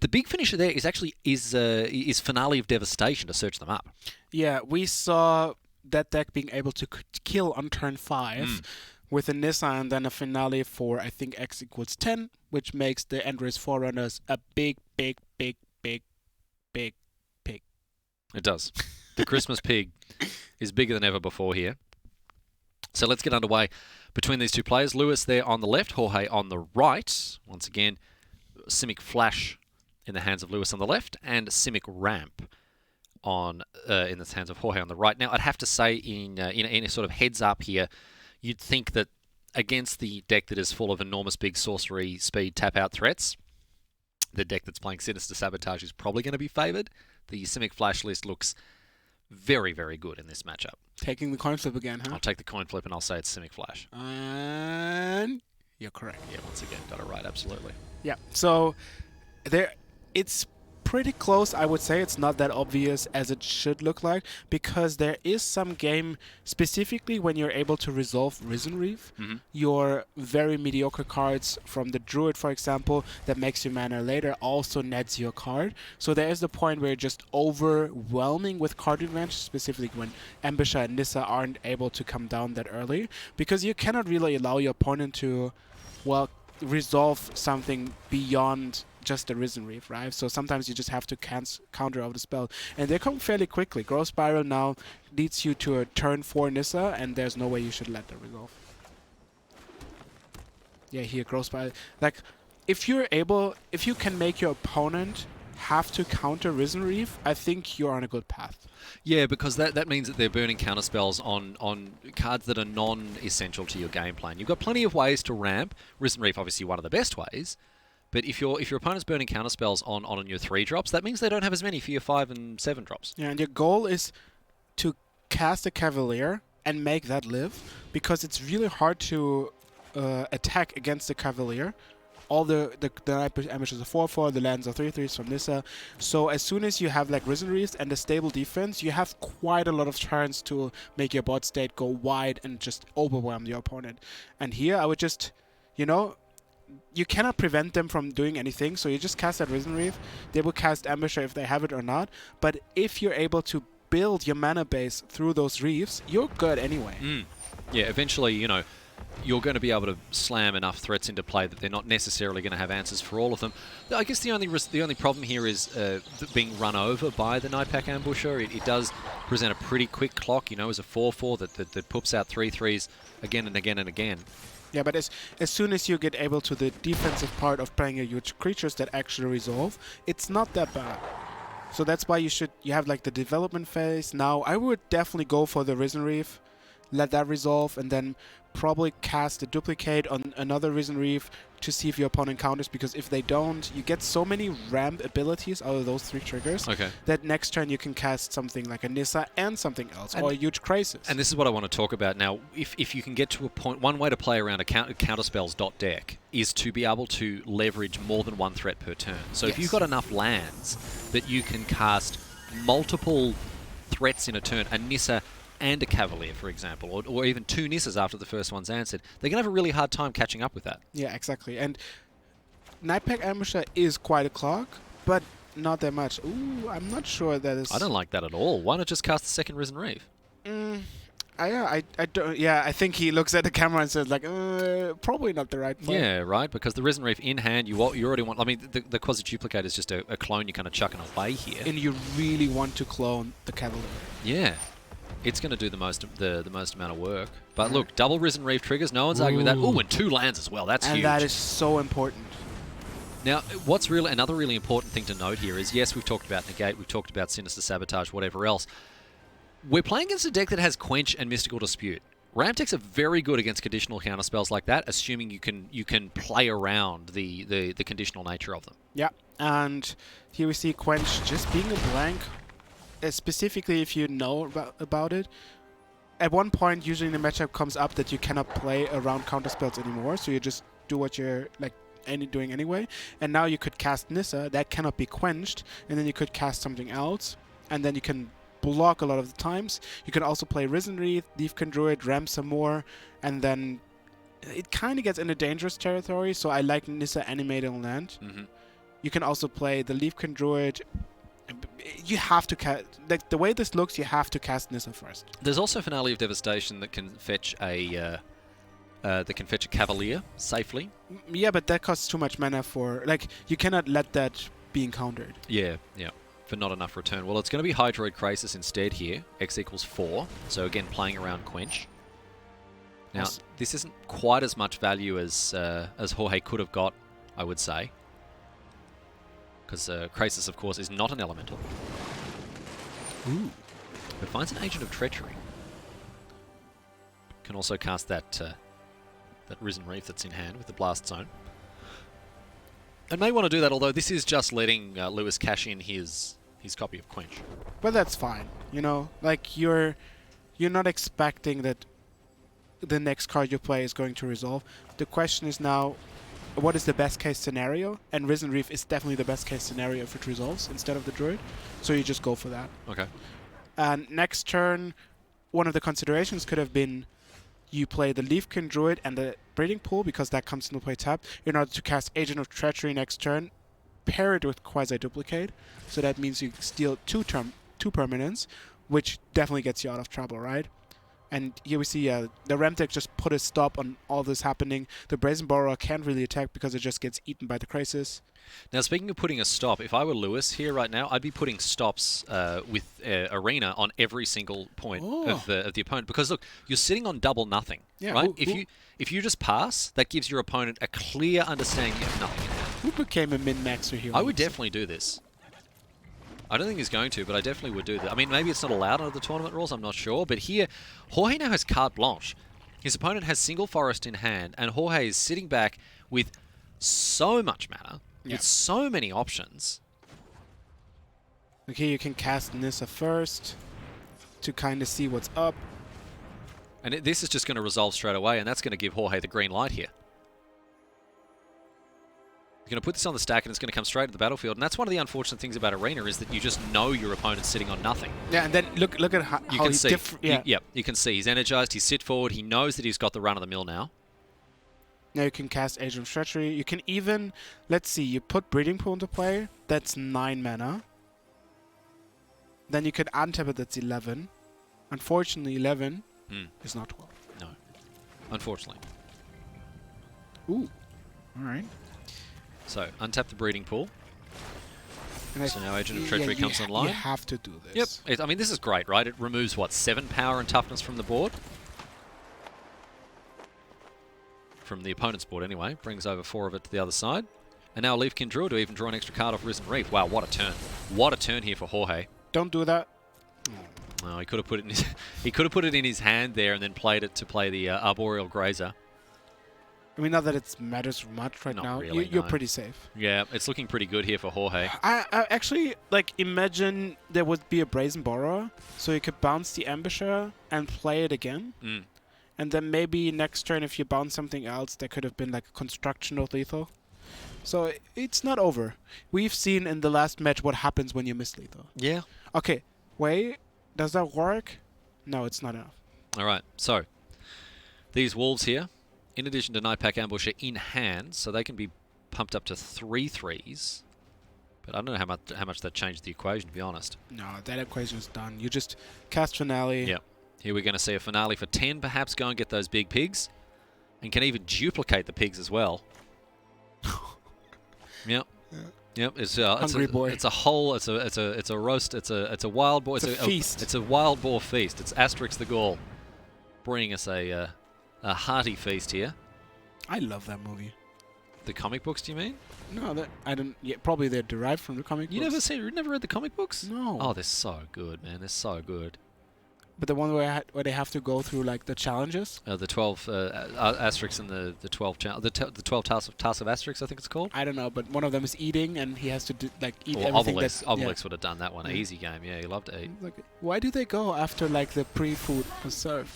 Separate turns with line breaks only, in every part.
the big finisher there is actually is Finale of Devastation to search them up.
Yeah, we saw that deck being able to kill on turn 5 with a Nissa and then a Finale for, I think, X equals 10, which makes the Endrace Forerunners a big pig.
It does. The Christmas pig is bigger than ever before here. So let's get underway between these two players. Lewis there on the left, Jorge on the right. Once again, Simic Flash in the hands of Lewis on the left, and Simic Ramp on in the hands of Jorge on the right. Now, I'd have to say, in a sort of heads up here, you'd think that against the deck that is full of enormous big sorcery speed tap out threats, the deck that's playing Sinister Sabotage is probably going to be favoured. The Simic Flash list looks very, very good in this matchup.
Taking the coin flip again, huh?
I'll take the coin flip and I'll say it's Simic Flash.
And you're correct.
Yeah, once again, got it right, absolutely.
Yeah, so it's pretty close, I would say. It's not that obvious as it should look like, because there is some game, specifically when you're able to resolve Risen Reef, your very mediocre cards from the Druid, for example, that makes you mana later, also nets your card. So there is the point where you're just overwhelming with card advantage, specifically when Ambusher and Nissa aren't able to come down that early, because you cannot really allow your opponent to, well, resolve something beyond just the Risen Reef, right? So sometimes you just have to counter over the spell. And they come fairly quickly. Growth Spiral now leads you to a turn 4 Nissa, and there's no way you should let that resolve. Yeah, here, Growth Spiral. Like, if you can make your opponent have to counter Risen Reef, I think you're on a good path.
Yeah, because that means that they're burning counterspells on cards that are non-essential to your game plan. You've got plenty of ways to ramp. Risen Reef, obviously, one of the best ways. But if your opponent's burning counterspells on your 3 drops, that means they don't have as many for your 5 and 7 drops.
Yeah, and your goal is to cast a Cavalier and make that live, because it's really hard to attack against the Cavalier. All the Night Ambushes are 4/4, the lands are 3/3s from Nissa. So as soon as you have like Risen Reefs and a stable defense, you have quite a lot of turns to make your board state go wide and just overwhelm your opponent. And here I would just, you cannot prevent them from doing anything, so you just cast that Risen Reef. They will cast Ambusher if they have it or not. But if you're able to build your mana base through those reefs, you're good anyway.
Yeah, eventually, you're going to be able to slam enough threats into play that they're not necessarily going to have answers for all of them. I guess the only problem here is being run over by the Nightpack Ambusher. It does present a pretty quick clock, as a 4/4 that poops out 3/3s again and again and again.
Yeah, but as soon as you get able to the defensive part of playing a huge creatures that actually resolve, it's not that bad. So that's why you have like the development phase. Now, I would definitely go for the Risen Reef, let that resolve, and then probably cast a duplicate on another Risen Reef to see if your opponent counters, because if they don't, you get so many ramp abilities out of those 3 triggers that next turn you can cast something like a Nissa and something else, or a huge Crisis.
And this is what I want to talk about now. If you can get to a point, one way to play around a counterspells deck is to be able to leverage more than 1 threat per turn. So if you've got enough lands that you can cast multiple threats in a turn, a Nissa and a Cavalier, for example, or even 2 Nissas after the first one's answered, they're going to have a really hard time catching up with that.
Yeah, exactly. And Nightpack Ambusher is quite a clock, but not that much. Ooh, I'm not sure that is...
I don't like that at all. Why not just cast the second Risen Reef?
I don't... Yeah, I think he looks at the camera and says, like, probably not the right play.
Yeah, right, because the Risen Reef in hand, you already want... I mean, the Quasi-Duplicate is just a clone you're kind of chucking away here.
And you really want to clone the Cavalier.
Yeah. It's going to do the most amount of work. But look, double Risen Reef triggers. No one's arguing with that. Ooh, and 2 lands as well. That's huge.
And that is so important.
Now, what's really another really important thing to note here is, yes, we've talked about Negate, we've talked about Sinister Sabotage, whatever else. We're playing against a deck that has Quench and Mystical Dispute. Ramp decks are very good against conditional counterspells like that, assuming you can play around the conditional nature of them.
Yeah, and here we see Quench just being a blank. Specifically if you know about it. At one point, usually the matchup comes up that you cannot play around counterspells anymore, so you just do what you're doing anyway. And now you could cast Nissa, that cannot be quenched, and then you could cast something else, and then you can block a lot of the times. You can also play Risen Reef, Leafkin Druid, ramp some more, and then it kind of gets into dangerous territory, so I like Nissa animating land. You can also play the Leafkin Druid. You have to cast, like the way this looks, you have to cast Nissa first.
There's also Finale of Devastation that can fetch a Cavalier safely.
Yeah, but that costs too much mana for, like, you cannot let that be encountered.
Yeah, for not enough return. Well, it's going to be Hydroid Krasis instead here. X equals 4. So again, playing around Quench. Now, this isn't quite as much value as Jorge could have got, I would say. Because Krasis, of course, is not an elemental.
Ooh.
But finds an Agent of Treachery. Can also cast that Risen Reef that's in hand with the Blast Zone. And may want to do that, although this is just letting Lewis cash in his copy of Quench.
But that's fine, you know? Like, you're not expecting that the next card you play is going to resolve. The question is now, what is the best case scenario? And Risen Reef is definitely the best case scenario if it resolves instead of the Druid. So you just go for that.
Okay.
And next turn, one of the considerations could have been you play the Leafkin Druid and the Breeding Pool, because that comes into play tapped, in order to cast Agent of Treachery next turn, pair it with Quasi-Duplicate. So that means you steal two permanents, which definitely gets you out of trouble, right? And here we see the Remtech just put a stop on all this happening. The Brazen Borrower can't really attack because it just gets eaten by the Krasis.
Now, speaking of putting a stop, if I were Lewis here right now, I'd be putting stops with Arena on every single point of the opponent. Because, look, you're sitting on double nothing, right? If you just pass, that gives your opponent a clear understanding you have nothing in hand.
Who became a min-maxer here?
I would definitely do this. I don't think he's going to, but I definitely would do that. I mean, maybe it's not allowed under the tournament rules, I'm not sure. But here, Jorge now has carte blanche. His opponent has single forest in hand, and Jorge is sitting back with so much mana, with so many options.
Okay, you can cast Nissa first to kind of see what's up.
And this is just going to resolve straight away, and that's going to give Jorge the green light here. You're going to put this on the stack and it's going to come straight to the battlefield. And that's one of the unfortunate things about Arena is that you just know your opponent's sitting on nothing.
Yeah, and then look at how he's different.
Yeah. You can see he's energized, he's sit forward, he knows that he's got the run of the mill now.
Now you can cast Agent of Treachery. You can even, let's see, you put Breeding Pool into play. That's 9 mana. Then you can untap it, that's 11. Unfortunately, 11 is not 12.
No. Unfortunately.
Ooh. Alright.
So, untap the Breeding Pool.
And
so now Agent of Treachery comes online.
You have to do this.
Yep. I mean, this is great, right? It removes, what, 7 power and toughness from the board? From the opponent's board, anyway. Brings over 4 of it to the other side. And now Leafkin Druid to even draw an extra card off Risen Reef. Wow, what a turn. What a turn here for Jorge.
Don't do that.
No, he could have put it in his he could have put it in his hand there and then played it to play the Arboreal Grazer.
I mean, not that it matters much right now.
Really,
you're pretty safe.
Yeah, it's looking pretty good here for Jorge.
I actually, like, imagine there would be a Brazen Borrower, so you could bounce the Ambusher and play it again. And then maybe next turn, if you bounce something else, there could have been, like, a Construction of Lethal. So it's not over. We've seen in the last match what happens when you miss Lethal.
Yeah.
Okay, wait, does that work? No, it's not enough.
All right, so these Wolves here, in addition to Nightpack Ambusher in hand, so they can be pumped up to 3 3s. But I don't know how much that changed the equation, to be honest.
No, that equation is done. You just cast Finale.
Yep. Here we're going to see a Finale for 10, perhaps go and get those big pigs. And can even duplicate the pigs as well. Yep.
Yeah.
Yep. It's
Hungry boy.
It's a whole. It's a roast. It's a wild boar.
It's a feast.
It's a wild boar feast. It's Asterix the Gaul, bringing us a hearty feast here.
I love that movie.
The comic books, do you mean?
No, I don't. Yeah, probably they're derived from the comic books.
You never read the comic books?
No.
Oh, they're so good, man. They're so good.
But the one where they have to go through like the challenges.
The 12 Asterix and the 12 the 12 tasks of Asterix, I think it's called.
I don't know, but one of them is eating, and he has to eat everything.
Obelix would have done that one. Easy game. Yeah, he loved to eat.
Like, why do they go after like the pre-food was served?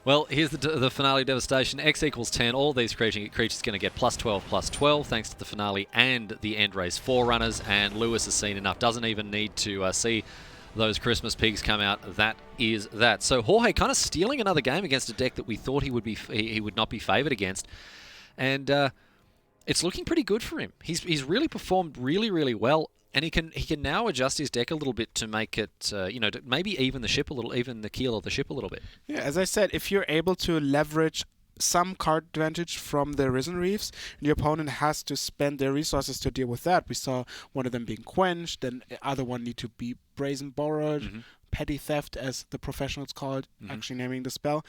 Well, here's the Finale Devastation. X equals 10. All these creatures going to get +12/+12 thanks to the Finale and the End Race Forerunners. And Lewis has seen enough. Doesn't even need to see those Christmas pigs come out. That is that. So Jorge kind of stealing another game against a deck that we thought he would not be favoured against. And It's looking pretty good for him. He's really performed really well, and he can now adjust his deck a little bit to make it to maybe even the keel of the ship a little bit.
Yeah, as I said, if you're able to leverage some card advantage from the Risen Reefs, your opponent has to spend their resources to deal with that. We saw one of them being quenched, then the other one need to be brazen borrowed, petty theft as the professionals call it, actually naming the spell.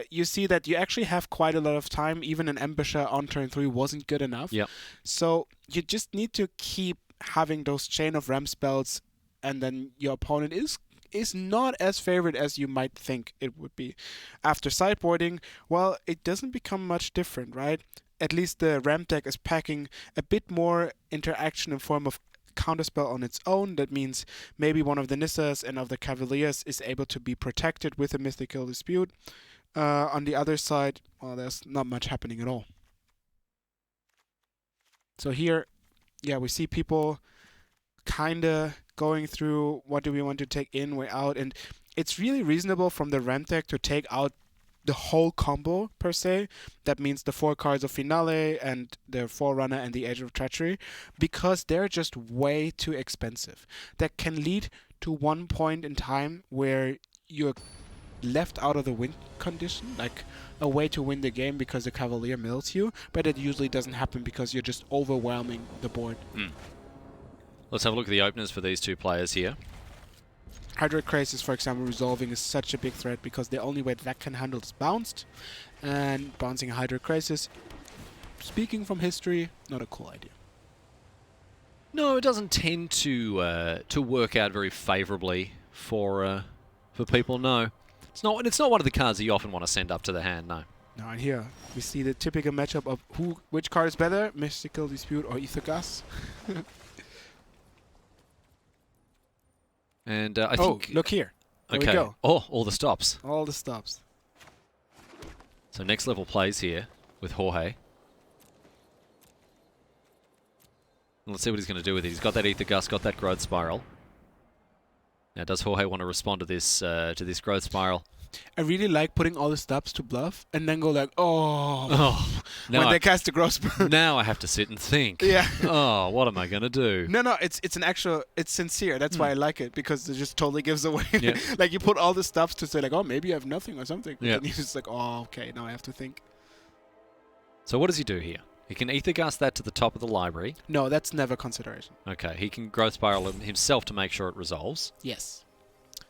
You see that you actually have quite a lot of time. Even an ambusher on turn 3 wasn't good enough.
Yep.
So you just need to keep having those chain of ram spells, and then your opponent is not as favored as you might think it would be. After sideboarding, well, it doesn't become much different, right? At least the ram deck is packing a bit more interaction in form of counterspell on its own. That means maybe one of the Nissas and of the Cavaliers is able to be protected with a mythical dispute. On the other side, well, there's not much happening at all. So here, yeah, we see people kind of going through what do we want to take in, way out, and it's really reasonable from the ram deck to take out the whole combo per se. That means the 4 cards of Finale and the Forerunner and the Age of Treachery, because they're just way too expensive. That can lead to one point in time where you're left out of the win condition, like a way to win the game because the Cavalier mills you, but it usually doesn't happen because you're just overwhelming the board.
Let's have a look at the openers for these two players here.
Hydroid Crisis, for example, resolving is such a big threat because the only way that can handle is bounced, and bouncing a Hydroid Crisis, speaking from history, not a cool idea.
No, it doesn't tend to work out very favourably for people. No, it's not one of the cards that you often want to send up to the hand. No.
Now and here we see the typical matchup of which card is better, Mystical Dispute or Aethergas.
And I think...
look here. There we
okay.
go.
Oh, all the stops.
All the stops.
So next level plays here with Jorge. Let's see what he's going to do with it. He's got that Ether Gust, got that Growth Spiral. Now, does Jorge want to respond to this Growth Spiral?
I really like putting all the stops to bluff and then go like, when they cast the Growth Spiral.
Now I have to sit and think.
Yeah.
Oh, what am I going to do?
No, it's sincere. That's why I like it, because it just totally gives away.
Yeah.
Like, you put all the stops to say like, oh, maybe I have nothing or something.
Yeah.
And you're just like, oh, okay, now I have to think.
So what does he do here? He can Ether Gust that to the top of the library.
No, that's never consideration.
Okay, he can Growth Spiral himself to make sure it resolves.
Yes.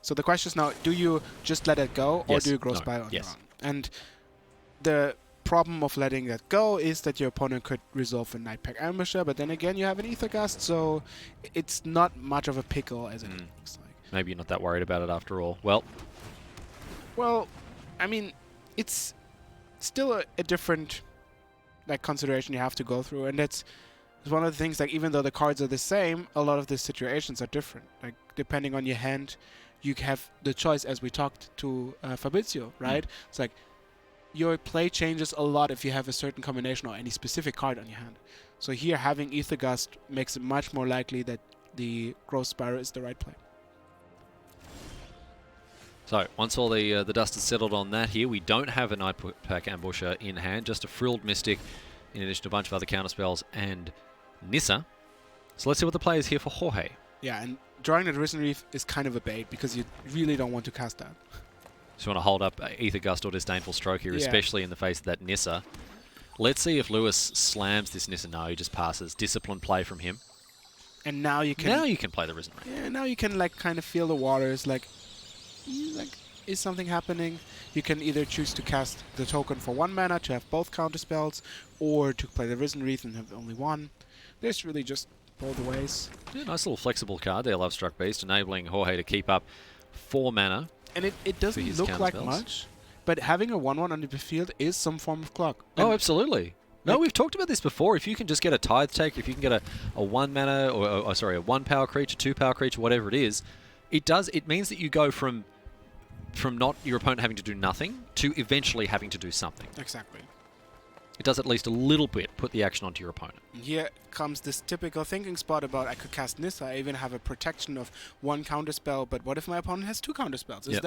So the question is now, do you just let it go, or
Yes.
do you Growth
No.
Spiral on
Yes.
your own? And the problem of letting that go is that your opponent could resolve a Nightpack Ambusher, but then again you have an Ether Gust, so it's not much of a pickle as it looks like.
Maybe you're not that worried about it after all. Well,
I mean, it's still a different consideration you have to go through, and it's one of the things, like, even though the cards are the same, a lot of the situations are different. Like, depending on your hand, you have the choice, as we talked to Fabrizio, right? It's like your play changes a lot if you have a certain combination or any specific card on your hand. So here, having Ether Gust makes it much more likely that the Growth Spiral is the right play.
so once all the dust is settled on that here, we don't have a Nightpack Ambusher in hand, just a Frilled Mystic, in addition to a bunch of other counterspells and Nissa. So let's see what the play is here for Jorge.
Yeah, and drawing the Risen Reef is kind of a bait because you really don't want to cast that.
Just want to hold up Ether Gust or Disdainful Stroke here, especially in the face of that Nissa. Let's see if Lewis slams this Nissa. No, he just passes. Disciplined play from him.
And now you can...
Now you can play the Risen Reef.
Yeah, now you can kind of feel the waters, is something happening? You can either choose to cast the token for 1 mana to have both counter spells, or to play the Risen Reef and have only one. There's really just both ways.
Yeah, nice little flexible card there, Love Struck Beast, enabling Jorge to keep up 4 mana.
And it doesn't look like much, but having a 1/1 on the field is some form of clock.
Oh, absolutely. No, we've talked about this before. If you can just get a Tithe Take, if you can get a 1 mana, or sorry, a 1 power creature, 2 power creature, whatever it is, it means that you go from not your opponent having to do nothing to eventually having to do something.
Exactly.
It does at least a little bit put the action onto your opponent.
And here comes this typical thinking spot about I could cast Nissa, I even have a protection of 1 counterspell, but what if my opponent has 2 counterspells? Is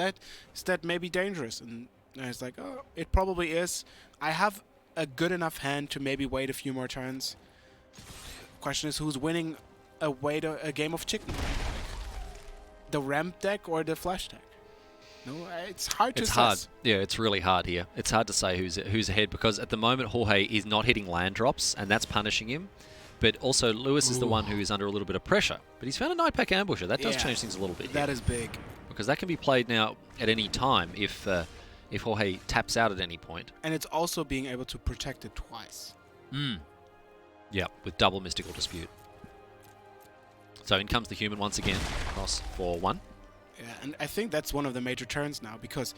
that maybe dangerous? And it's like, oh, it probably is. I have a good enough hand to maybe wait a few more turns. Question is, who's winning a game of chicken? The ramp deck or the flash deck? No, it's hard to
It's
assess.
hard. Yeah, it's really hard here. It's hard to say who's ahead because at the moment Jorge is not hitting land drops and that's punishing him. But also Lewis is the one who is under a little bit of pressure. But he's found a Night Pack Ambusher. That does change things a little bit.
That is big.
Because that can be played now at any time if Jorge taps out at any point.
And it's also being able to protect it twice.
Yeah, with double Mystical Dispute. So in comes the human once again, across for 1.
Yeah, and I think that's one of the major turns now, because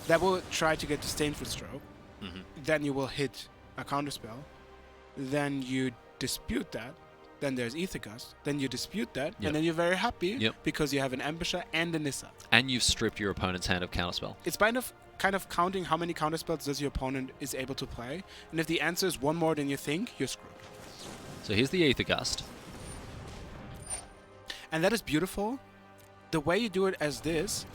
that will try to get Disdainful Stroke. Then you will hit a counterspell. Then you dispute that. Then there's Ether Gust. Then you dispute that. And then you're very happy because you have an Ambusher and a Nissa.
And you've stripped your opponent's hand of counterspell.
It's kind of counting how many counterspells does your opponent is able to play. And if the answer is one more than you think, you're screwed.
So here's the Ether Gust.
And that is beautiful. The way you do it as this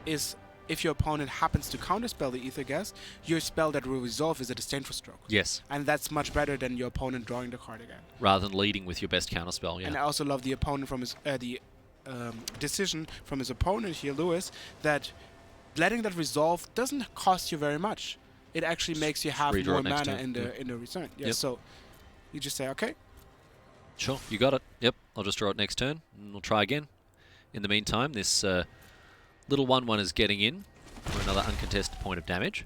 is if your opponent happens to counterspell the Ether Gust, your spell that will resolve is a Disdainful Stroke.
Yes.
And that's much better than your opponent drawing the card again.
Rather than leading with your best counterspell, yeah.
And I also love the opponent from his decision from his opponent here, Lewis, that letting that resolve doesn't cost you very much. It actually makes you have more mana in the return. Yeah. So you just say, okay.
Sure, you got it. Yep, I'll just draw it next turn, and we'll try again. In the meantime, this little 1/1 is getting in for another uncontested point of damage.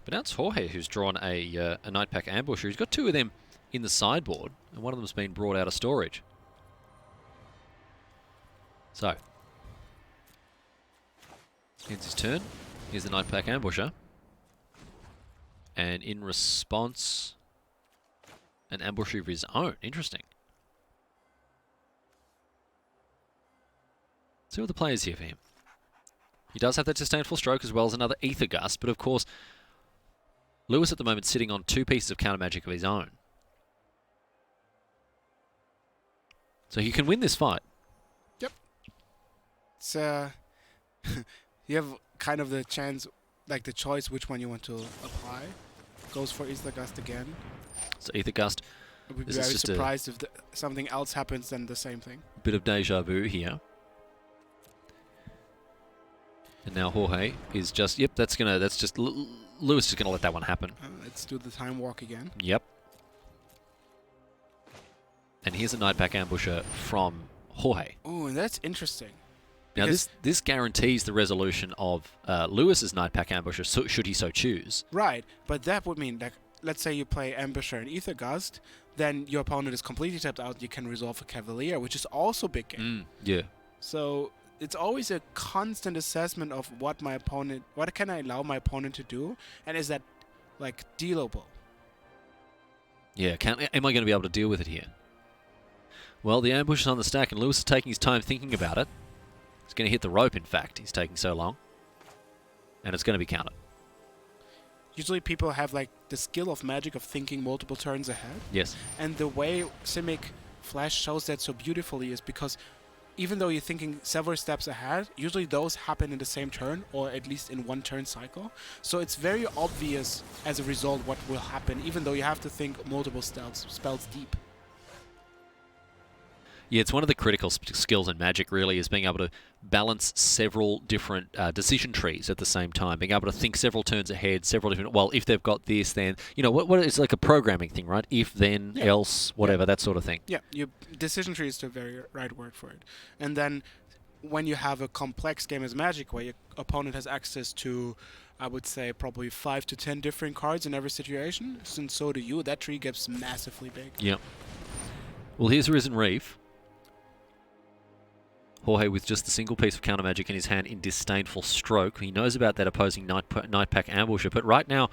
But now it's Jorge who's drawn a Night Pack Ambusher. He's got 2 of them in the sideboard, and one of them's been brought out of storage. So, ends his turn. Here's the Night Pack Ambusher. And in response, an ambusher of his own. Interesting. See what the players here for him. He does have that Disdainful Stroke as well as another Ether Gust, but of course, Lewis at the moment sitting on 2 pieces of counter magic of his own. So he can win this fight.
Yep. It's you have kind of the chance, like the choice which one you want to apply. Goes for Ether Gust again.
So Ether Gust.
I would be very surprised if something else happens than the same thing.
Bit of deja vu here. And now Jorge is just, Lewis is gonna let that one happen.
Let's do the Time Walk again.
Yep. And here's a Night Pack Ambusher from Jorge.
Oh, and that's interesting.
Now this guarantees the resolution of Lewis's Night Pack Ambusher, should he so choose.
Right, but that would mean that, let's say you play Ambusher and Ether Gust, then your opponent is completely tapped out, you can resolve a Cavalier, which is also big game.
Yeah.
So it's always a constant assessment of what can I allow my opponent to do, and is that like dealable?
Yeah, am I going to be able to deal with it here? Well, the ambush is on the stack, and Lewis is taking his time thinking about it. He's going to hit the rope, in fact. He's taking so long. And it's going to be countered.
Usually people have like the skill of magic of thinking multiple turns ahead.
Yes.
And the way Simic Flash shows that so beautifully is because even though you're thinking several steps ahead, usually those happen in the same turn, or at least in one turn cycle. So it's very obvious as a result what will happen, even though you have to think multiple spells deep.
Yeah, it's one of the critical skills in Magic, really, is being able to balance several different decision trees at the same time, being able to think several turns ahead, several different, well, if they've got this, then, you know, what it's like a programming thing, right? If, then, else, whatever, that sort of thing.
Yeah, decision tree is the very right word for it. And then when you have a complex game as Magic, where your opponent has access to, I would say, probably 5 to 10 different cards in every situation, and so do you, that tree gets massively big.
Yeah. Well, here's Risen Reef. Jorge with just a single piece of counter magic in his hand in Disdainful Stroke. He knows about that opposing Night Pack Ambusher, but right now,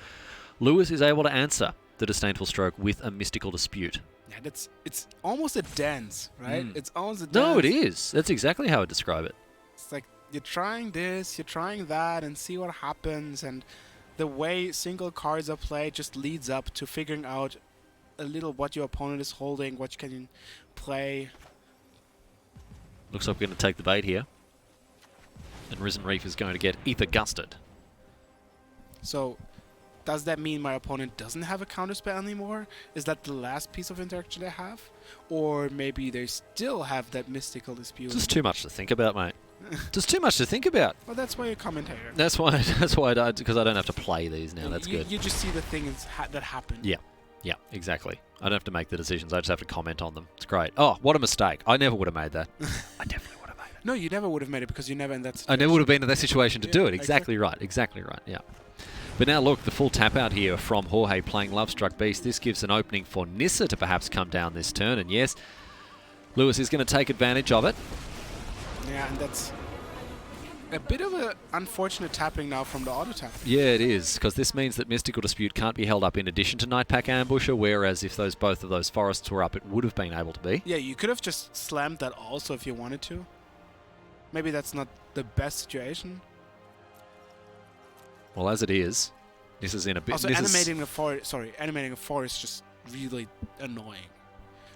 Lewis is able to answer the Disdainful Stroke with a Mystical Dispute.
Yeah, it's almost a dance, right? It's almost a dance.
No, it is. That's exactly how I describe it.
It's like you're trying this, you're trying that, and see what happens, and the way single cards are played just leads up to figuring out a little what your opponent is holding, what you can play.
Looks like we're going to take the bait here. And Risen Reef is going to get Ether Gusted.
So, does that mean my opponent doesn't have a counterspell anymore? Is that the last piece of interaction they have? Or maybe they still have that mystical dispute?
Just too much to think about, mate. Just too much to think about.
Well, that's why you're a commentator.
That's why because I don't have to play these now. That's good.
You just see the things that happen.
Yeah. Yeah, exactly. I don't have to make the decisions. I just have to comment on them. It's great. Oh, what a mistake. I never would have made that. I definitely would have made it.
No, you never would have made it because you're never in that situation.
I never would have been in that situation to do it. Exactly right. Exactly right. Yeah. But now look, the full tap out here from Jorge playing Love Struck Beast. This gives an opening for Nissa to perhaps come down this turn. And yes, Lewis is going to take advantage of it.
Yeah, and that's a bit of an unfortunate tapping now from the auto tap.
Yeah, it is, because this means that Mystical Dispute can't be held up in addition to Nightpack Ambusher, whereas if both of those forests were up, it would have been able to be.
Yeah, you could have just slammed that also if you wanted to. Maybe that's not the best situation.
Well, as it is, this is in a bit...
Also, animating a forest is just really annoying.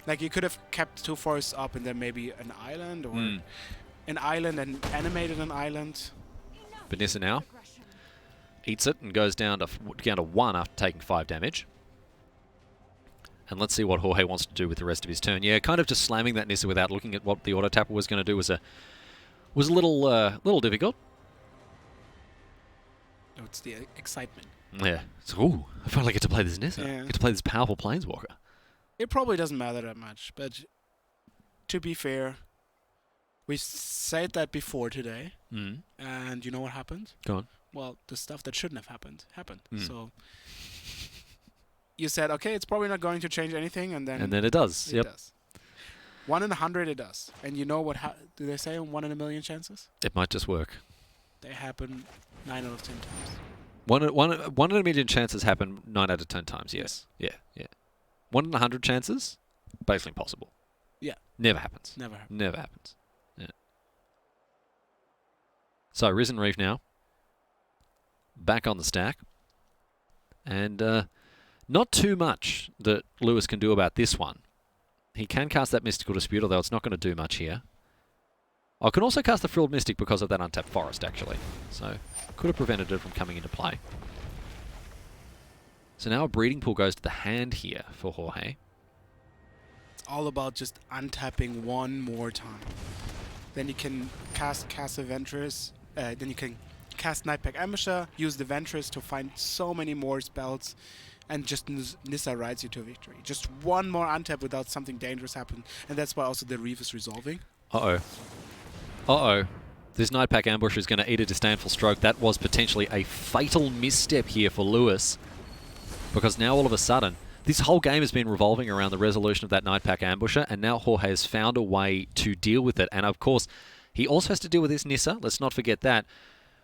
Like, you could have kept 2 forests up and then maybe an island, or an island and animated an island.
But Nissa now eats it and goes down to 1 after taking 5 damage. And let's see what Jorge wants to do with the rest of his turn. Yeah, kind of just slamming that Nissa without looking at what the auto tapper was going to do was a little difficult.
Oh, it's the excitement.
Yeah. So, ooh, I finally get to play this Nissa.
Yeah.
I get to play this powerful Planeswalker.
It probably doesn't matter that much, but to be fair, we said that before today, and you know what happened?
Go on.
Well, the stuff that shouldn't have happened. So you said, okay, it's probably not going to change anything, and then
it does.
It does. 1 in 100, it does. And you know what? Do they say 1 in a million chances?
It might just work.
They happen 9 out of 10 times.
1 in a million chances happen 9 out of 10 times. Yes. Yeah. 1 in 100 chances, basically impossible.
Yeah.
Never happens.
Never happens.
Yeah. So Risen Reef now. Back on the stack. And not too much that Lewis can do about this one. He can cast that Mystical Dispute, although it's not going to do much here. I can also cast the Frilled Mystic because of that untapped forest, actually. So, could have prevented it from coming into play. So now a Breeding Pool goes to the hand here for Jorge.
It's all about just untapping 1 more time. Then you can cast Ventress. Then you can cast Nightpack Ambusher, use the Ventress to find so many more spells, and just Nissa rides you to victory. Just 1 more untap without something dangerous happen, and that's why also the Reef is resolving.
This Nightpack Ambusher is going to eat a Disdainful Stroke. That was potentially a fatal misstep here for Lewis, because now all of a sudden, this whole game has been revolving around the resolution of that Nightpack Ambusher, and now Jorge has found a way to deal with it. And of course, he also has to deal with this Nissa. Let's not forget that.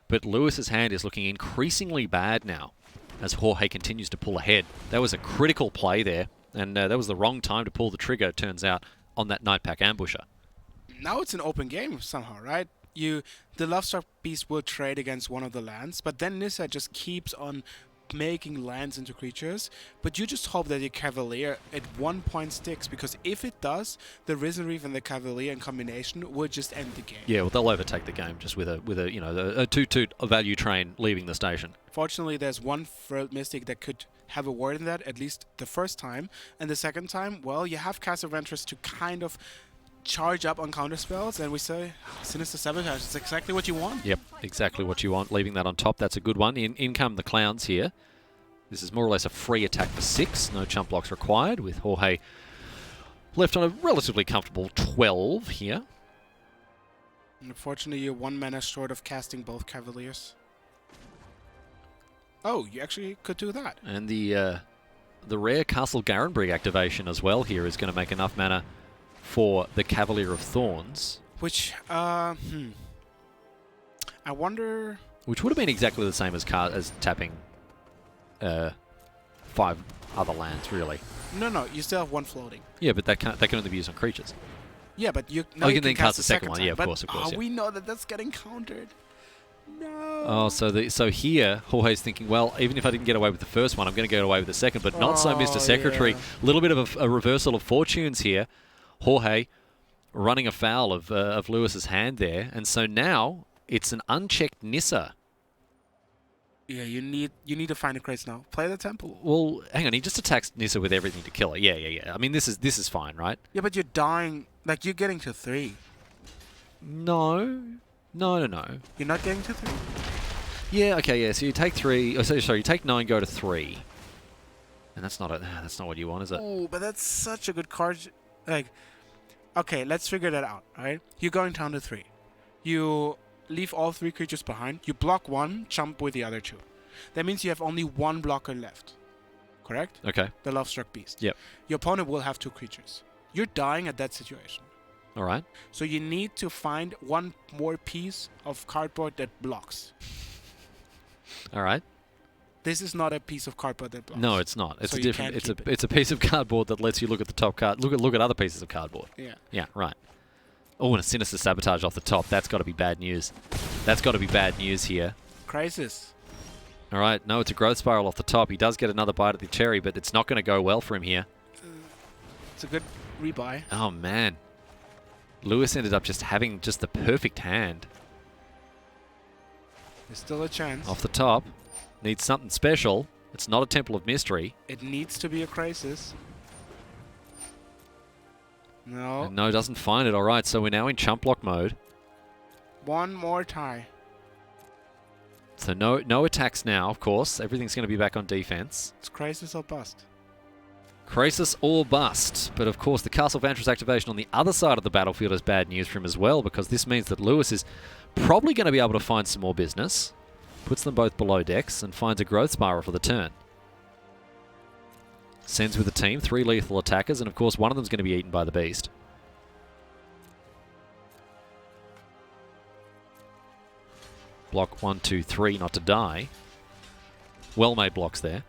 But Lewis's hand is looking increasingly bad now as Jorge continues to pull ahead. That was a critical play there, and that was the wrong time to pull the trigger, it turns out, on that Nightpack Ambusher.
Now it's an open game somehow, right? The Lovestruck Beast will trade against one of the lands, but then Nissa just keeps on making lands into creatures, but you just hope that your Cavalier at 1 point sticks, because if it does, the Risen Reef and the Cavalier in combination will just end the game.
Yeah, well, they'll overtake the game just with a a 2/2 value train leaving the station.
Fortunately, there's 1 Frilled Mystic that could have a word in that, at least the first time, and the second time, well, you have Cast of Ventress to kind of charge up on counter spells, and we say Sinister Sabotage. It's exactly what you want.
Yep, exactly what you want. Leaving that on top, that's a good one. In come the Clowns here. This is more or less a free attack for 6. No chump blocks required, with Jorge left on a relatively comfortable 12 here.
Unfortunately, you're 1 mana short of casting both Cavaliers. Oh, you actually could do that.
And the rare Castle Garenbrig activation as well here is going to make enough mana for the Cavalier of Thorns.
Which, I wonder...
Which would have been exactly the same as tapping 5 other lands, really.
No, you still have 1 floating.
Yeah, but that can only be used on creatures.
Yeah, but you
can then cast the second one.
time.
Yeah, of course. Yeah.
We know that that's getting countered. No.
Oh, so here, Jorge's thinking, well, even if I didn't get away with the first one, I'm going to get away with the second, but not so, Mr. Secretary. A little bit of a reversal of fortunes here. Jorge running afoul of Lewis's hand there, and so now it's an unchecked Nissa
Yeah, you need to find a Krace now. Play the temple.
Well, hang on. He just attacks Nissa with everything to kill her. Yeah. I mean, this is fine, right?
Yeah, but you're dying. Like, you're getting to 3.
No.
You're not getting to 3?
Yeah. Okay. Yeah. So you take 3. Oh, sorry. You take 9. Go to 3. And that's not what you want, is it?
Oh, but that's such a good card. Like, okay, let's figure that out, alright? You're going down to 3. You leave all 3 creatures behind. You block 1, jump with the other 2. That means you have only 1 blocker left. Correct?
Okay.
The Love-Struck Beast.
Yep.
Your opponent will have 2 creatures. You're dying at that situation.
All right.
So you need to find 1 more piece of cardboard that blocks.
All right.
This is not a piece of cardboard that blocks.
No, it's not. It's
So
a
you
different.
can't keep it.
It's a piece of cardboard that lets you look at the top card. Look at other pieces of cardboard.
Yeah.
Yeah. Right. Oh, and a Sinister Sabotage off the top. That's got to be bad news. That's got to be bad news here.
Crisis.
All right. No, it's a Growth Spiral off the top. He does get another bite at the cherry, but it's not going to go well for him here.
It's a good rebuy.
Oh man. Lewis ended up just having just the perfect hand
There's still a chance.
off the top. Needs something special. It's not a Temple of Mystery.
It needs to be a crisis. No.
And no, doesn't find it. All right, so we're now in chump block mode.
1 more tie.
So no attacks now, of course. Everything's going to be back on defense.
It's crisis or bust.
Crisis or bust. But of course, the Castle Vantress activation on the other side of the battlefield is bad news for him as well, because this means that Lewis is probably going to be able to find some more business. Puts them both below decks and finds a Growth Spiral for the turn. Sends with the team 3 lethal attackers, and of course one of them's going to be eaten by the beast. Block 1, 2, 3, not to die. Well-made blocks there.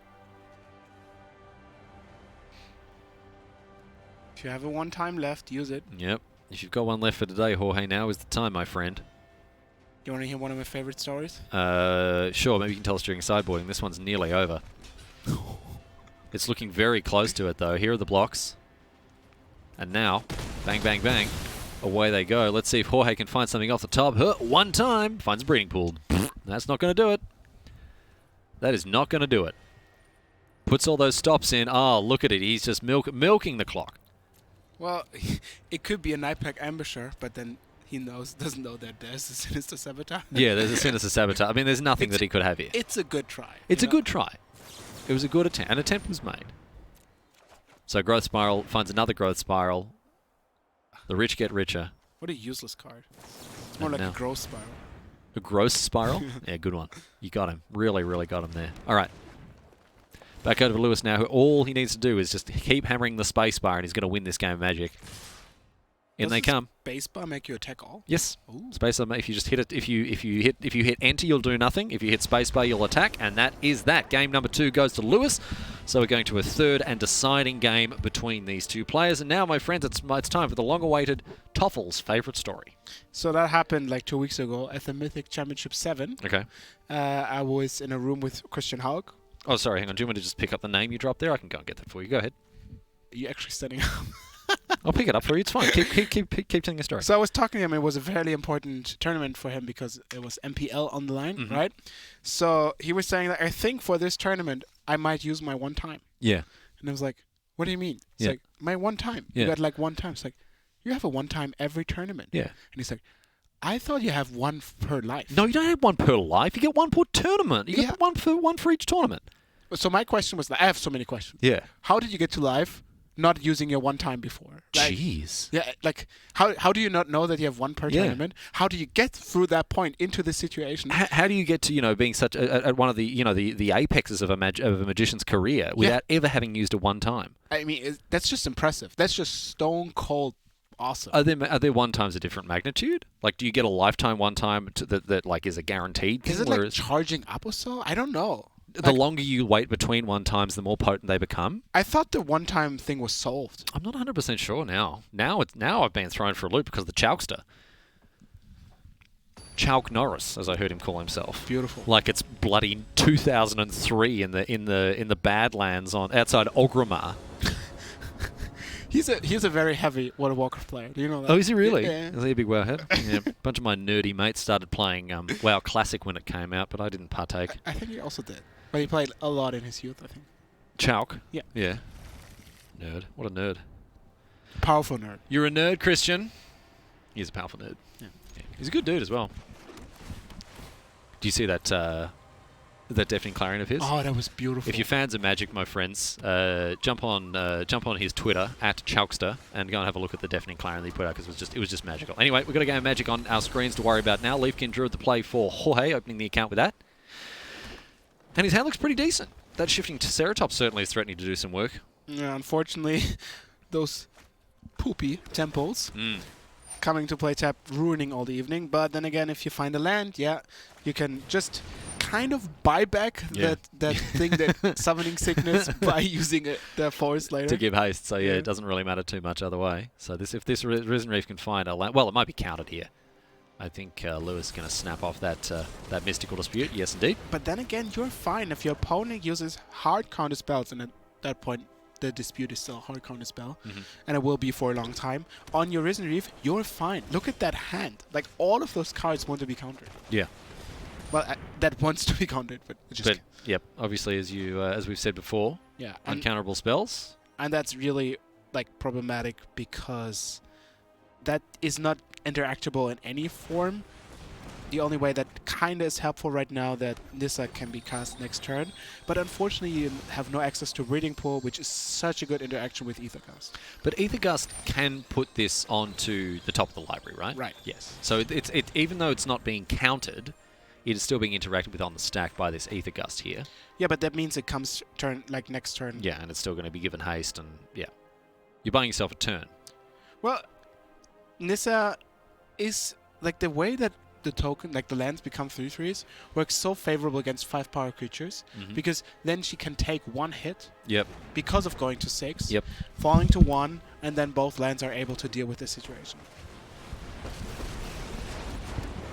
If you have a 1 time left, use it.
Yep. If you've got one left for today, Jorge, now is the time, my friend.
You want to hear one of my favorite stories?
Sure, maybe you can tell us during sideboarding. This one's nearly over. It's looking very close to it, though. Here are the blocks. And now, bang, bang, bang, away they go. Let's see if Jorge can find something off the top. Huh, 1 time, finds a breeding pool. That's not going to do it. That is not going to do it. Puts all those stops in. Oh, look at it. He's just milking the clock.
Well, it could be a Nightpack Ambusher, but then he doesn't know that there's a Sinister Sabotage.
Yeah, there's a Sinister Sabotage. I mean, there's nothing that he could have here.
It's a good try.
It's a good try. It was a good attempt. An attempt was made. So Growth Spiral finds another Growth Spiral. The rich get richer.
What a useless card. It's more
And
like
now-
a Growth Spiral.
A Gross Spiral? Yeah, good one. You got him. Really, really got him there. All right. Back over to Lewis now, who all he needs to do is just keep hammering the space bar, and he's going to win this game of Magic. In they come.
Spacebar make you attack all?
Yes.
Ooh.
Spacebar. If you just hit it, if you hit enter, you'll do nothing. If you hit spacebar, you'll attack, and that is that. Game number 2 goes to Lewis. So we're going to a third and deciding game between these two players. And now, my friends, it's time for the long-awaited Toffel's favorite story.
So that happened like 2 weeks ago at the Mythic Championship 7.
Okay.
I was in a room with Christian Hulk.
Oh, sorry. Hang on. Do you want me to just pick up the name you dropped there? I can go and get that for you. Go ahead.
Are you actually standing up?
I'll pick it up for you. It's fine. Keep telling the story.
So I was talking to him. It was a fairly important tournament for him because it was MPL on the line, right? So he was saying that I think for this tournament I might use my 1 time.
Yeah.
And I was like, what do you mean? It's
Yeah.
like, my 1 time.
Yeah.
You got like 1 time. It's like, you have a 1 time every tournament.
Yeah.
And he's like, I thought you have 1 per life.
No, you don't have 1 per life. You get 1 per tournament. You get one for each tournament.
So my question was, I have so many questions.
Yeah.
How did you get to live not using your 1 time before? Like,
Jeez.
yeah, like how do you not know that you have 1 per tournament? How do you get through that point into this situation?
How do you get to being such at one of the the apexes of a magician's career without ever having used a 1 time?
I mean, that's just impressive. That's just stone cold awesome.
Are there 1 times a different magnitude? Like, do you get a lifetime 1 time that like is a guaranteed thing?
Is it like charging up or so? I don't know.
The longer you wait between 1 times, the more potent they become.
I thought the 1 time thing was solved.
I'm not 100% sure now. Now I've been thrown for a loop because of the Chalkster. Chalk Norris, as I heard him call himself.
Beautiful.
Like it's bloody 2003 in the Badlands outside Ogrimmar.
He's a very heavy World of Warcraft player. Do you know that?
Oh, is he really?
Yeah.
Is he a big WoW head? Yeah. A bunch of my nerdy mates started playing WoW Classic when it came out, but I didn't partake.
I think he also did. But he played a lot in his youth, I think.
Chalk?
Yeah.
Yeah. Nerd. What a nerd.
Powerful nerd.
You're a nerd, Christian. He's a powerful nerd.
Yeah.
He's a good dude as well. Do you see that that deafening clarion of his?
Oh, that was beautiful.
If you're fans of Magic, my friends, jump on his Twitter @Chalkster and go and have a look at the deafening clarion that he put out because it was just magical. Anyway, we've got a game of Magic on our screens to worry about now. Leafkin drew the play for Jorge, opening the account with that, and his hand looks pretty decent. That shifting Triceratops certainly is threatening to do some work.
Yeah, unfortunately, those poopy temples coming to play tap, ruining all the evening. But then again, if you find a land, yeah, you can just kind of buy back that thing, that summoning sickness, by using the forest later.
To give haste, so yeah, it doesn't really matter too much other way. So if this Risen Reef can find a land, well, it might be counted here. I think Lewis is going to snap off that mystical dispute. Yes, indeed.
But then again, you're fine if your opponent uses hard counter spells, and at that point, the dispute is still a hard counter spell, and it will be for a long time. On your Risen Reef, you're fine. Look at that hand. Like, all of those cards want to be countered.
Yeah.
Well, that wants to be countered, but it just...
Yep, obviously, as we've said before,
yeah,
uncounterable spells.
And that's really, like, problematic because that is not interactable in any form. The only way that kinda is helpful right now, that Nissa can be cast next turn, but unfortunately you have no access to Reading Pool, which is such a good interaction with Aethergust.
But Aethergust can put this onto the top of the library, right?
Right.
Yes. So it's even though it's not being counted, it is still being interacted with on the stack by this Aethergust here.
Yeah, but that means it comes next turn.
Yeah, and it's still going to be given haste, and yeah, you're buying yourself a turn.
Well, Nissa is like the way that the token, like the lands become 3/3s, works so favorable against 5-power creatures, because then she can take one hit.
Yep.
Because of going to 6.
Yep.
Falling to 1, and then both lands are able to deal with the situation.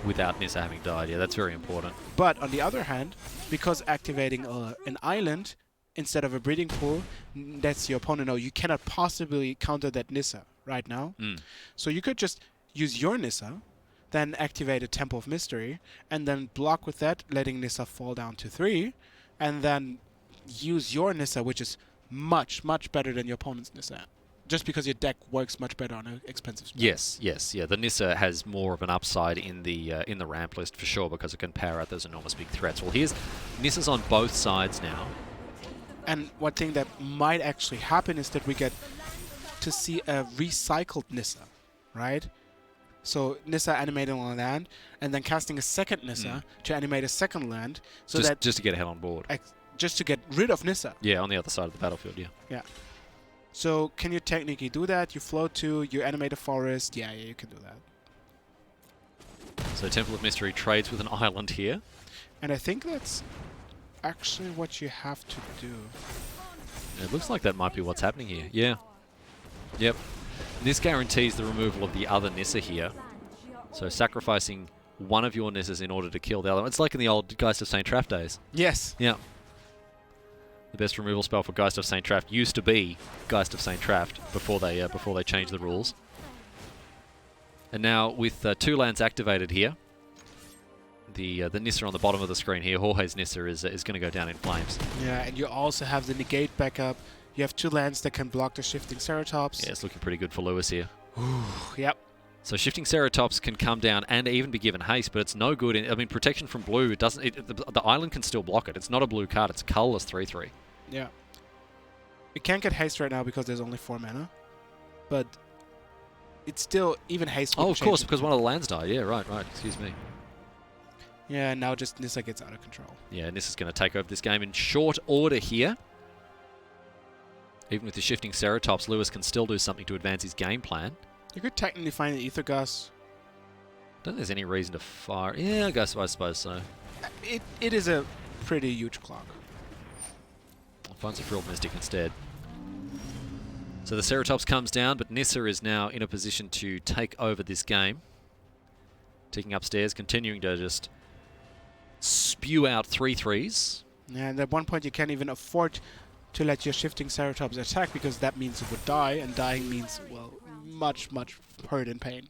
Without Nissa having died, yeah, that's very important.
But on the other hand, because activating an island instead of a breeding pool, lets your opponent know you cannot possibly counter that Nissa right now. So you could just use your Nissa, then activate a Temple of Mystery, and then block with that, letting Nissa fall down to 3, and then use your Nissa, which is much, much better than your opponent's Nissa. Just because your deck works much better on an expensive spell.
Yes, yeah. The Nissa has more of an upside in the ramp list for sure, because it can power out those enormous big threats. Well, here's Nissa's on both sides now.
And one thing that might actually happen is that we get to see a recycled Nissa, right? So Nissa animating on land, and then casting a second Nissa to animate a second land, so
just to get ahead on board.
Just to get rid of Nissa.
Yeah, on the other side of the battlefield. Yeah.
Yeah. So can you technically do that? You float 2, you animate a forest. Yeah, you can do that.
So Temple of Mystery trades with an island here.
And I think that's actually what you have to do.
It looks like that might be what's happening here. Yeah. Yep. And this guarantees the removal of the other Nissa here. So sacrificing one of your Nissas in order to kill the other one. It's like in the old Geist of St. Traft days.
Yes.
Yeah. The best removal spell for Geist of St. Traft used to be Geist of St. Traft before they changed the rules. And now with 2 lands activated here, the Nissa on the bottom of the screen here, Jorge's Nissa is going to go down in flames.
Yeah, and you also have the negate backup. You have 2 lands that can block the shifting Ceratops.
Yeah, it's looking pretty good for Lewis here.
Yep.
So shifting Ceratops can come down and even be given haste, but it's no good. I mean, protection from blue, the island can still block it. It's not a blue card, it's a colorless 3/3.
Yeah. It can't get haste right now because there's only 4 mana. But it's still, even haste.
Oh, of course, because one of the lands died. Yeah, right, excuse me.
Yeah, now just Nissa gets out of control.
Yeah, Nissa's going to take over this game in short order here. Even with the shifting Ceratops, Lewis can still do something to advance his game plan.
You could technically find the Aethergust.
Don't think there's any reason to fire. Yeah, I suppose so.
It is a pretty huge clock.
I'll find some Frilled Mystic instead. So the Ceratops comes down, but Nissa is now in a position to take over this game. Ticking upstairs, continuing to just spew out 3/3s.
And at one point you can't even afford to let your shifting Ceratops attack, because that means it would die, and dying means, well, much hurt and pain.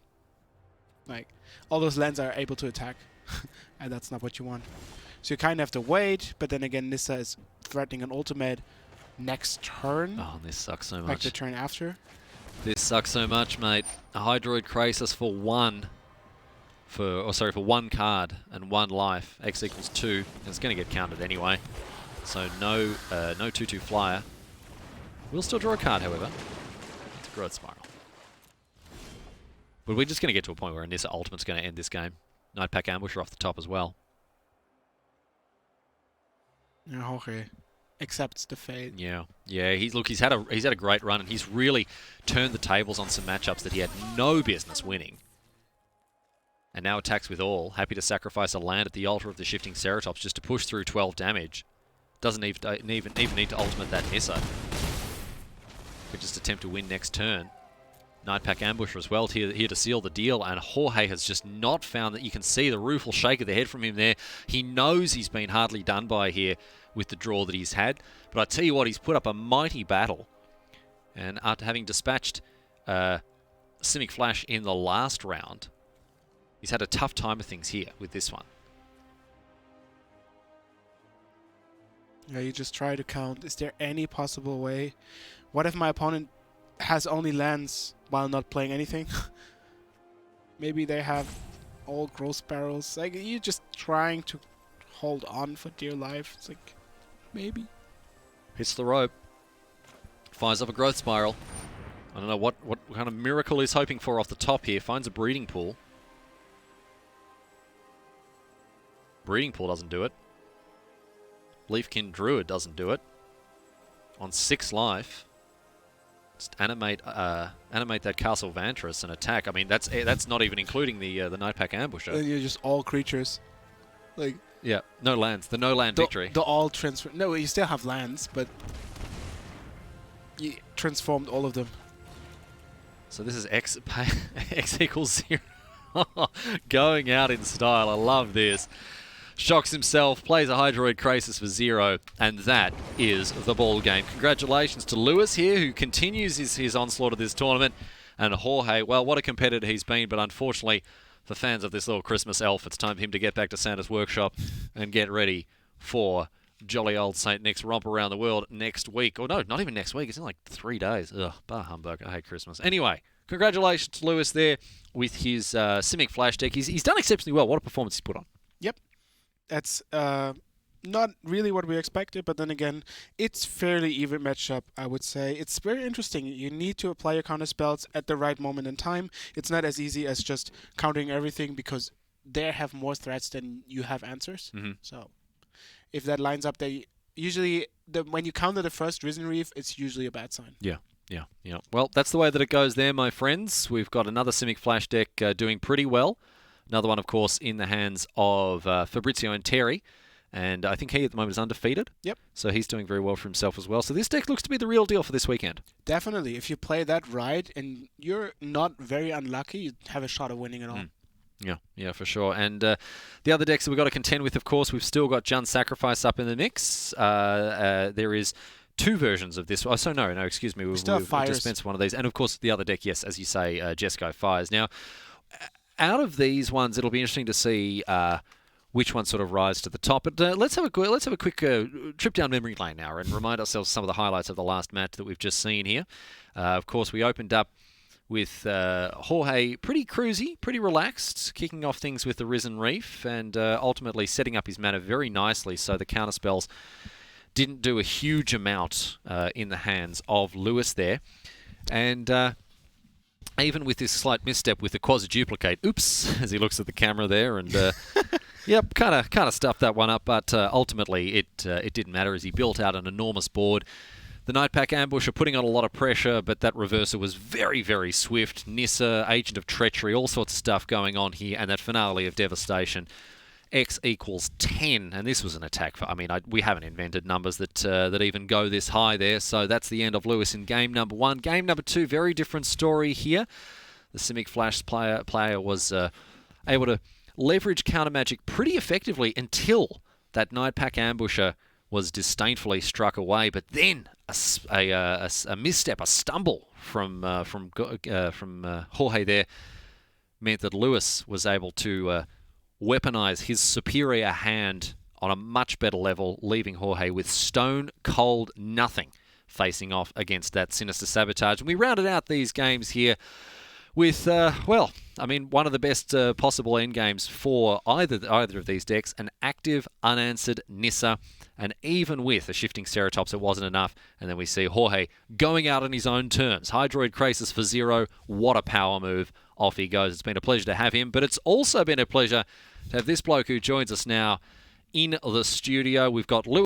Like, all those lands are able to attack, and that's not what you want. So you kind of have to wait, but then again, Nissa is threatening an ultimate next turn.
Oh, this sucks so much.
Like the turn after.
This sucks so much, mate. A Hydroid Crisis for one card and 1 life. X equals 2. It's going to get counted anyway. So no 2/2 flyer. We'll still draw a card, however. It's a growth spiral. But we're just going to get to a point where Nissa Ultimate's going to end this game. Nightpack Ambusher off the top as well.
Yeah, Jorge accepts the fate.
Yeah. He's had a great run, and he's really turned the tables on some matchups that he had no business winning. And now attacks with all. Happy to sacrifice a land at the altar of the shifting Ceratops just to push through 12 damage. Doesn't even need to ultimate that Nissa. Could just attempt to win next turn. Nightpack Ambusher as well here to seal the deal, and Jorge has just not found that. You can see the rueful shake of the head from him there. He knows he's been hardly done by here with the draw that he's had. But I tell you what, he's put up a mighty battle. And after having dispatched Simic Flash in the last round, he's had a tough time of things here with this one.
Yeah, you just try to count. Is there any possible way? What if my opponent has only lands while not playing anything? Maybe they have all growth barrels. Like, you're just trying to hold on for dear life. It's like, maybe.
Hits the rope. Fires up a growth spiral. I don't know what kind of miracle he's hoping for off the top here. Finds a breeding pool. Breeding pool doesn't do it. Leafkin Druid doesn't do it. On 6 life, just animate that Castle Vantris and attack. I mean, that's not even including the Nightpack Ambusher.
And you're just all creatures. Like,
yeah, no lands. The no land victory.
The all transfer. No, you still have lands, but you transformed all of them.
So this is X equals 0. Going out in style. I love this. Shocks himself, plays a Hydroid Crisis for 0, and that is the ball game. Congratulations to Lewis here, who continues his onslaught of this tournament. And Jorge, well, what a competitor he's been, but unfortunately, for fans of this little Christmas elf, it's time for him to get back to Santa's workshop and get ready for jolly old St. Nick's romp around the world next week. Or no, not even next week. It's in like 3 days. Ugh, bah humbug. I hate Christmas. Anyway, congratulations to Lewis there with his Simic Flash deck. He's done exceptionally well. What a performance he's put on.
Yep. That's not really what we expected, but then again, it's fairly even matchup, I would say. It's very interesting. You need to apply your counter spells at the right moment in time. It's not as easy as just countering everything, because they have more threats than you have answers.
Mm-hmm.
So if that lines up, they usually when you counter the first Risen Reef, it's usually a bad sign.
Yeah. Well, that's the way that it goes there, my friends. We've got another Simic Flash deck doing pretty well. Another one, of course, in the hands of Fabrizio and Terry. And I think he at the moment is undefeated.
Yep.
So he's doing very well for himself as well. So this deck looks to be the real deal for this weekend.
Definitely. If you play that right and you're not very unlucky, you have a shot of winning it all.
Yeah, for sure. And the other decks that we've got to contend with, of course, we've still got Jund Sacrifice up in the mix. There is 2 versions of this. Oh, so no, excuse me. We've dispensed one of these. And, of course, the other deck, yes, as you say, Jesco Fires. Now, out of these ones, it'll be interesting to see which ones sort of rise to the top. But let's have a quick trip down memory lane now and remind ourselves some of the highlights of the last match that we've just seen here. Of course, we opened up with Jorge pretty cruisy, pretty relaxed, kicking off things with the Risen Reef and ultimately setting up his mana very nicely so the counterspells didn't do a huge amount in the hands of Lewis there. And even with this slight misstep with the quasi-duplicate, oops, as he looks at the camera there, and yep, kind of stuffed that one up, but ultimately it didn't matter as he built out an enormous board. The Nightpack Ambusher putting on a lot of pressure, but that reverser was very, very swift. Nissa, Agent of Treachery, all sorts of stuff going on here, and that finale of Devastation. X equals 10, and this was an attack for, we haven't invented numbers that even go this high there, so that's the end of Lewis in game number 1. Game number 2, very different story here. The Simic Flash player was able to leverage counter magic pretty effectively until that Nightpack Ambusher was disdainfully struck away, but then a misstep, a stumble from Jorge there meant that Lewis was able to weaponize his superior hand on a much better level, leaving Jorge with stone cold nothing facing off against that sinister sabotage. And we rounded out these games here with, one of the best possible end games for either of these decks, an active, unanswered Nissa, and even with a shifting Ceratops, it wasn't enough. And then we see Jorge going out on his own terms. Hydroid Krasis for 0. What a power move. Off he goes. It's been a pleasure to have him, but it's also been a pleasure to have this bloke who joins us now in the studio. We've got Lewis